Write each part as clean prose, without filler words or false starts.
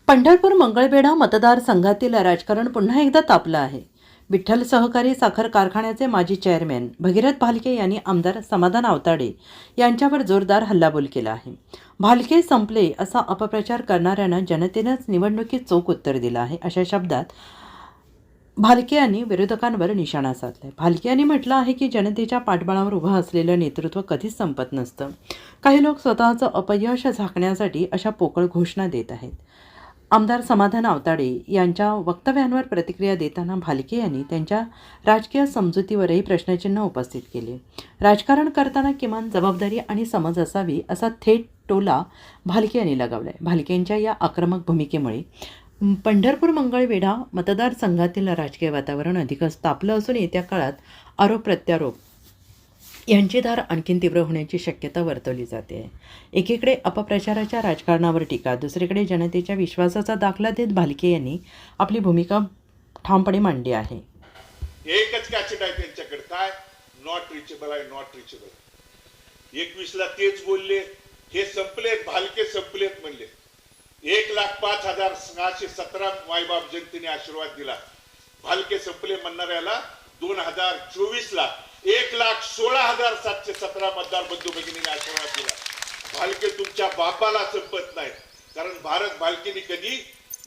पंढरपूर मंगळवेढा मतदारसंघातील राजकारण पुन्हा एकदा तापलं आहे. विठ्ठल सहकारी साखर कारखान्याचे माजी चेअरमॅन भगीरथ भालके यांनी आमदार समाधान आवताडे यांच्यावर जोरदार हल्लाबोल केला आहे. भालके संपले असा अपप्रचार करणाऱ्यांना जनतेनंच निवडणुकीत चोख उत्तर दिलं आहे, अशा शब्दात भालके यांनी विरोधकांवर निशाणा साधलाय. भालके यांनी म्हटलं आहे की जनतेच्या पाठबळावर उभं असलेलं नेतृत्व कधीच संपत नसतं. काही लोक स्वतःचं अपयश झाकण्यासाठी अशा पोकळ घोषणा देत आहेत. आमदार समाधान आवताडे यांच्या वक्तव्यांवर प्रतिक्रिया देताना भालके यांनी त्यांच्या राजकीय समजुतीवरही प्रश्नचिन्ह उपस्थित केले. राजकारण करताना किमान जबाबदारी आणि समज असावी असा थेट टोला भालके यांनी लगावलाय. भालकेंच्या या आक्रमक भूमिकेमुळे पंढरपूर मंगळवेढा मतदारसंघातील राजकीय वातावरण अधिकच तापलं असून येत्या काळात आरोप प्रत्यारोप यांची धार आणखीन तीव्र होण्याची शक्यता वर्तवली जाते. एकीकडे अपप्रचाराच्या राजकारणावर टीका, दुसरीकडे जनतेच्या विश्वासाचा दाखला देत भालके यांनी आपली भूमिका ठामपणे मांडली आहे. एकच कॅसेट आहे त्यांच्याकडे, काय नॉट रिचेबल आहे, नॉट रिचेबल. 21ला तेच बोलले, हे संपलेत, भालके संपलेत म्हणले. 1,05,617 मायबाप जनतेने आशीर्वाद दिला. भालके संपले म्हणणाऱ्याला 2024ला 1,16,717 मतदार बंधू भगिनीने आशीर्वाद दिला. भालके तुमच्या बापाला संपत नाही, कारण भारत भालकेनी कधी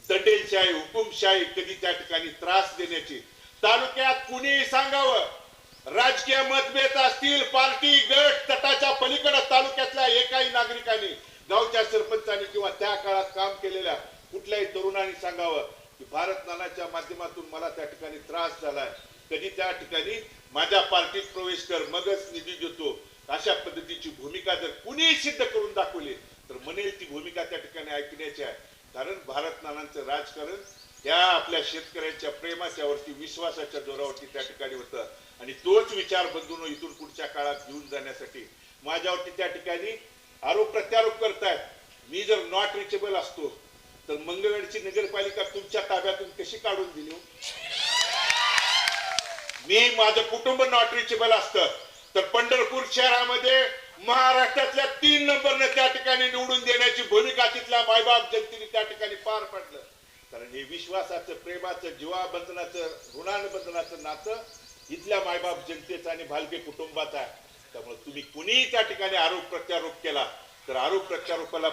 दंडेलशाही, हुकुमशाही, कधी त्या ठिकाणी त्रास देण्याची, तालुक्यात कुणीही सांगावं, राजकीय मतभेद असतील, पार्टी गट तटाच्या पलीकडे तालुक्यातल्या एकाही नागरिकांनी, गावच्या सरपंचांनी किंवा त्या काळात काम केलेल्या कुठल्याही तरुणांनी सांगावं की भारत नानाच्या माध्यमातून मला त्या ठिकाणी त्रास झालाय, कधी त्या ठिकाणी माझ्या पार्टीत प्रवेश कर, मगच निधी देतो, अशा पद्धतीची भूमिका जर कुणी सिद्ध करून दाखवली तर म्हणेल ती भूमिका त्या ठिकाणी ऐकण्याची आहे. कारण भारत नानांचं राजकारण त्या आपल्या शेतकऱ्यांच्या प्रेमाच्या वरती, विश्वासाच्या जोरावरती त्या ठिकाणी होतं. आणि तोच विचार बंधूंनो इथून पुढच्या काळात घेऊन जाण्यासाठी माझ्यावरती त्या ठिकाणी आरोप प्रत्यारोप करतायत. मी जर नॉट रिचेबल असतो तर मंगळवेढची नगरपालिका तुमच्या ताब्यातून कशी काढून दिली? मी माझं कुटुंब नॉट रिचेबल असतं तर पंढरपूर शहरामध्ये महाराष्ट्रातल्या 3 नंबरने त्या ठिकाणी निवडून देण्याची भूमिका तिथल्या मायबाप जनतेने त्या ठिकाणी पार पाडलं. कारण हे विश्वासाचं, प्रेमाचं, जीवाबंधनाचं, ऋणानुबंधनाचं नातं इथल्या मायबाप जनतेचं आणि भालके कुटुंबाचं आहे. त्यामुळे तुम्ही कुणीही त्या ठिकाणी आरोप प्रत्यारोप केला तर आरोप प्रत्यारोपाला